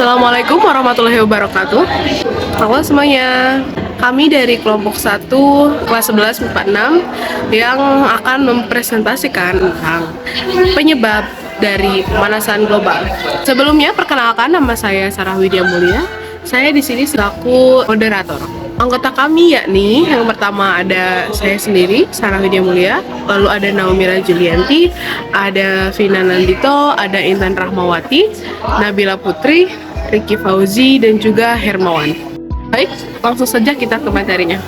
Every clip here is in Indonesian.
Assalamualaikum warahmatullahi wabarakatuh. Halo semuanya. Kami dari kelompok 1 kelas 11 MIPA 6 yang akan mempresentasikan tentang penyebab dari pemanasan global. Sebelumnya perkenalkan, nama saya Sarah Widya Mulia. Saya di sini selaku moderator. Anggota kami yakni yang pertama ada saya sendiri, Sarah Widya Mulia, lalu ada Naumira Julianti, ada Vina Nandito, ada Intan Rahmawati, Nabila Putri, Ricky Fauzi, dan juga Hermawan. Baik, langsung saja kita ke materinya.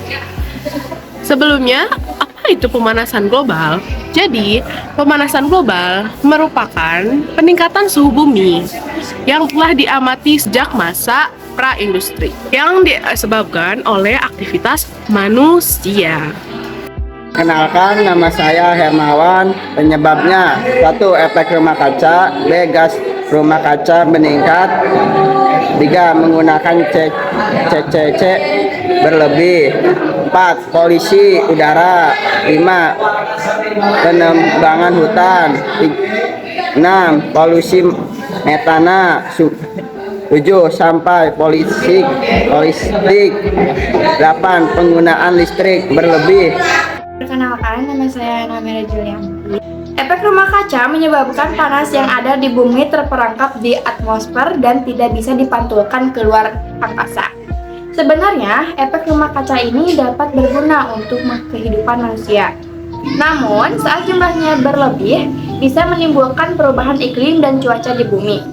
Sebelumnya, apa itu pemanasan global? Jadi, pemanasan global merupakan peningkatan suhu bumi yang telah diamati sejak masa pra-industri yang disebabkan oleh aktivitas manusia. Kenalkan, nama saya Hermawan. Penyebabnya: 1. Efek rumah kaca. 2. Gas rumah kaca meningkat. 3. Menggunakan CCC berlebih. 4. Polusi udara. 5. Penebangan hutan. 6. Polusi metana. 7. Sampai polusi listrik. 8. Penggunaan listrik berlebih. Perkenalkan, nama saya Naumira Julianti. Efek rumah kaca menyebabkan panas yang ada di bumi terperangkap di atmosfer dan tidak bisa dipantulkan keluar angkasa. Sebenarnya, efek rumah kaca ini dapat berguna untuk kehidupan manusia. Namun, saat jumlahnya berlebih, bisa menimbulkan perubahan iklim dan cuaca di bumi.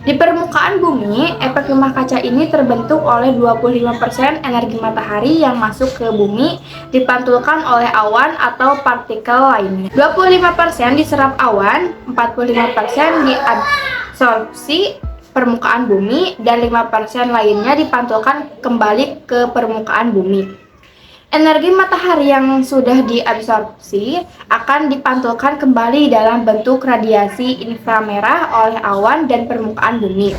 Di permukaan bumi, efek rumah kaca ini terbentuk oleh 25% energi matahari yang masuk ke bumi dipantulkan oleh awan atau partikel lainnya. 25% diserap awan, 45% diabsorpsi permukaan bumi, dan 5% lainnya dipantulkan kembali ke permukaan bumi. Energi matahari yang sudah diabsorpsi akan dipantulkan kembali dalam bentuk radiasi inframerah oleh awan dan permukaan bumi.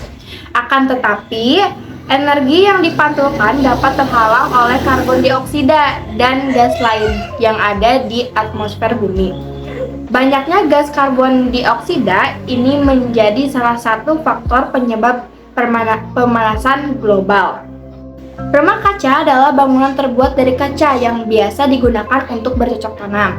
Akan tetapi, energi yang dipantulkan dapat terhalang oleh karbon dioksida dan gas lain yang ada di atmosfer bumi. Banyaknya gas karbon dioksida ini menjadi salah satu faktor penyebab pemanasan global. Rumah kaca adalah bangunan terbuat dari kaca yang biasa digunakan untuk bercocok tanam.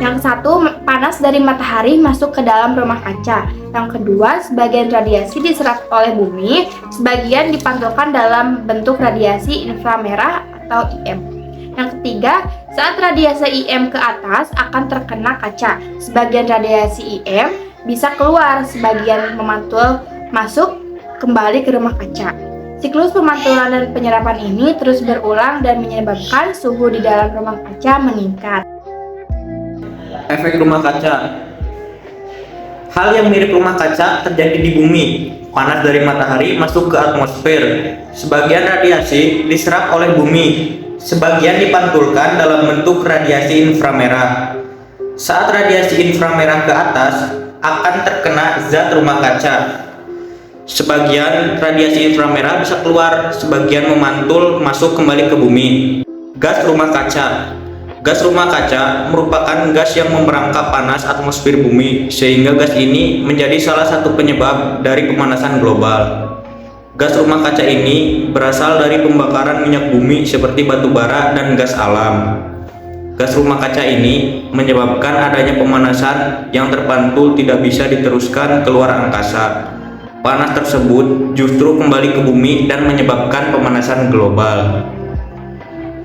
Yang satu, panas dari matahari masuk ke dalam rumah kaca. Yang kedua, sebagian radiasi diserap oleh bumi, sebagian dipantulkan dalam bentuk radiasi inframerah atau IM. Yang ketiga, saat radiasi IM ke atas akan terkena kaca. Sebagian radiasi IM bisa keluar, sebagian memantul masuk kembali ke rumah kaca. Siklus pemantulan dan penyerapan ini terus berulang dan menyebabkan suhu di dalam rumah kaca meningkat. Efek rumah kaca. Hal yang mirip rumah kaca terjadi di bumi. Panas dari matahari masuk ke atmosfer. Sebagian radiasi diserap oleh bumi, sebagian dipantulkan dalam bentuk radiasi inframerah. Saat radiasi inframerah ke atas, akan terkena zat rumah kaca. Sebagian radiasi inframerah bisa keluar, sebagian memantul masuk kembali ke bumi. Gas rumah kaca. Gas rumah kaca merupakan gas yang memerangkap panas atmosfer bumi, sehingga gas ini menjadi salah satu penyebab dari pemanasan global. Gas rumah kaca ini berasal dari pembakaran minyak bumi seperti batu bara dan gas alam. Gas rumah kaca ini menyebabkan adanya pemanasan yang terpantul tidak bisa diteruskan keluar angkasa. Panas tersebut justru kembali ke bumi dan menyebabkan pemanasan global.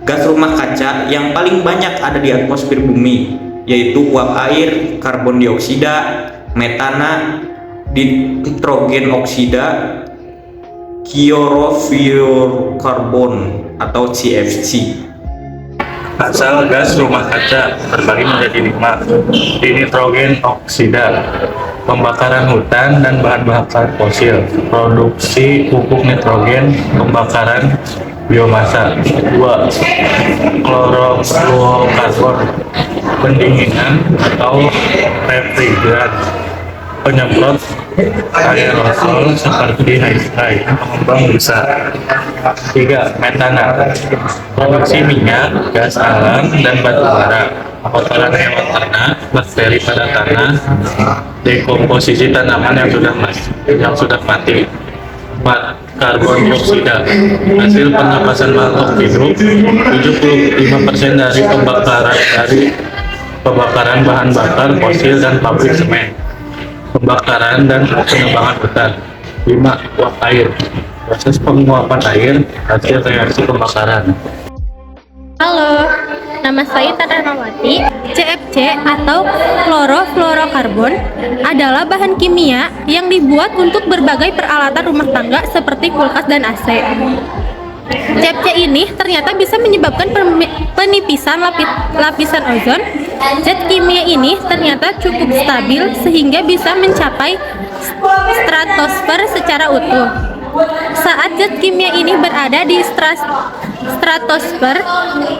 Gas rumah kaca yang paling banyak ada di atmosfer bumi yaitu uap air, karbon dioksida, metana, nitrogen oksida, klorofluorokarbon atau CFC. Asal gas rumah kaca terbagi menjadi 5. Nitrogen oksida, pembakaran hutan dan bahan bakar fosil, produksi pupuk nitrogen, pembakaran biomasa. 2. Klorofluorokarbon, pendinginan atau refrigeran, penyemprot aerosol seperti hai-hai, pengembang besar. 3. Metana, produksi minyak, gas alam, dan batu bara, kotoran hewan ternak, bakteri pada tanah, dekomposisi tanaman yang sudah mati. karbon dioksida. Hasil penapasan makhluk hidup, 75% dari pembakaran bahan bakar fosil dan pabrik semen, pembakaran dan penebangan hutan. 5. Uap air. Proses penguapan air hasil reaksi pembakaran. Halo, nama saya Tata Nawati. CFC atau klorofluorokarbon adalah bahan kimia yang dibuat untuk berbagai peralatan rumah tangga seperti kulkas dan AC. CFC ini ternyata bisa menyebabkan penipisan lapisan ozon. Zat kimia ini ternyata cukup stabil sehingga bisa mencapai stratosfer secara utuh. Saat zat kimia ini berada di stratosfer,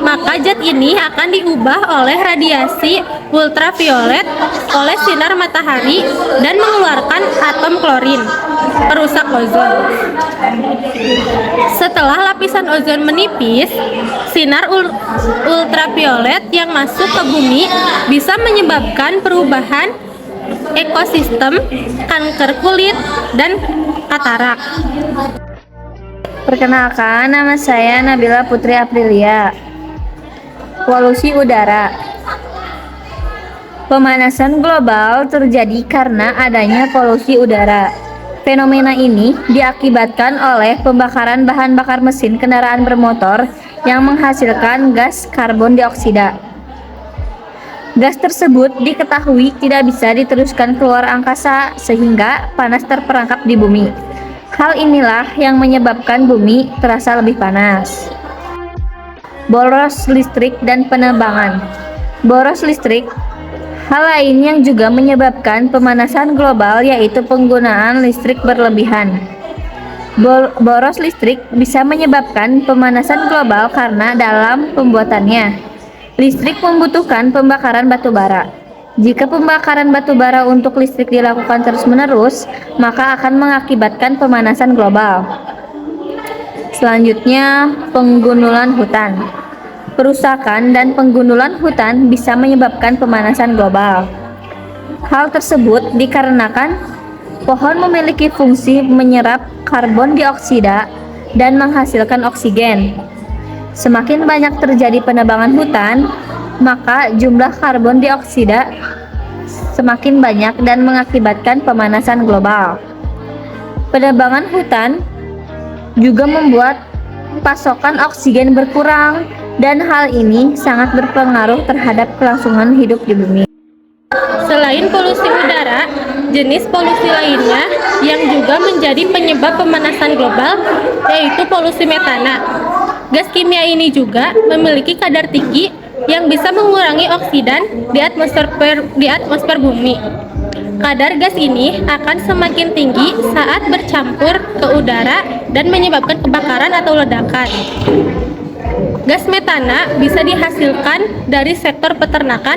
maka zat ini akan diubah oleh radiasi ultraviolet oleh sinar matahari dan mengeluarkan atom klorin, perusak ozon. Setelah lapisan ozon menipis, sinar ultraviolet yang masuk ke bumi bisa menyebabkan perubahan ekosistem, kanker kulit, dan katarak. Perkenalkan, nama saya Nabila Putri Aprilia. Polusi udara. Pemanasan global terjadi karena adanya polusi udara. Fenomena ini diakibatkan oleh pembakaran bahan bakar mesin kendaraan bermotor yang menghasilkan gas karbon dioksida. Gas tersebut diketahui tidak bisa diteruskan keluar angkasa sehingga panas terperangkap di bumi. Hal inilah yang menyebabkan bumi terasa lebih panas. Boros listrik dan penebangan. Boros listrik. Hal lain yang juga menyebabkan pemanasan global yaitu penggunaan listrik berlebihan. Boros listrik bisa menyebabkan pemanasan global karena dalam pembuatannya, listrik membutuhkan pembakaran batu bara. Jika pembakaran batu bara untuk listrik dilakukan terus-menerus, maka akan mengakibatkan pemanasan global. Selanjutnya, penggundulan hutan. Perusakan dan penggundulan hutan bisa menyebabkan pemanasan global. Hal tersebut dikarenakan pohon memiliki fungsi menyerap karbon dioksida dan menghasilkan oksigen. Semakin banyak terjadi penebangan hutan, maka jumlah karbon dioksida semakin banyak dan mengakibatkan pemanasan global. Penebangan hutan juga membuat pasokan oksigen berkurang, dan hal ini sangat berpengaruh terhadap kelangsungan hidup di bumi. Selain polusi udara, jenis polusi lainnya yang juga menjadi penyebab pemanasan global yaitu polusi metana. Gas kimia ini juga memiliki kadar tinggi yang bisa mengurangi oksidan di atmosfer bumi. Kadar gas ini akan semakin tinggi saat bercampur ke udara dan menyebabkan kebakaran atau ledakan. Gas metana bisa dihasilkan dari sektor peternakan,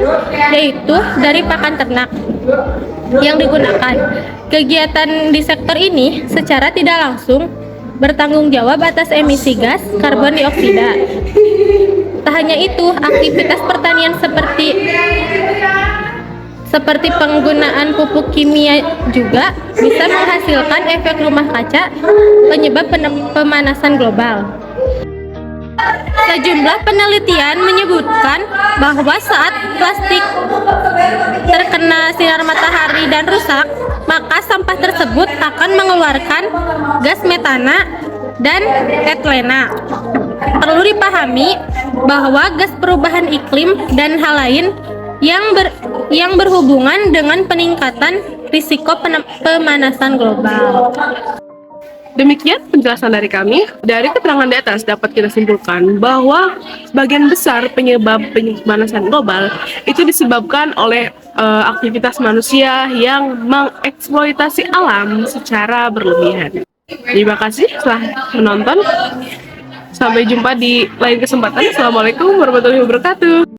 yaitu dari pakan ternak yang digunakan. Kegiatan di sektor ini secara tidak langsung bertanggung jawab atas emisi gas karbon dioksida. Tak hanya itu, aktivitas pertanian seperti penggunaan pupuk kimia juga bisa menghasilkan efek rumah kaca penyebab pemanasan global. Sejumlah penelitian menyebutkan bahwa saat plastik terkena sinar matahari dan rusak, maka sampah tersebut akan mengeluarkan gas metana dan etlena. Perlu dipahami bahwa gas perubahan iklim dan hal lain yang berhubungan dengan peningkatan risiko pemanasan global. Demikian penjelasan dari kami. Dari keterangan di atas dapat kita simpulkan bahwa sebagian besar penyebab pemanasan global itu disebabkan oleh aktivitas manusia yang mengeksploitasi alam secara berlebihan. Terima kasih telah menonton. Sampai jumpa di lain kesempatan. Assalamualaikum warahmatullahi wabarakatuh.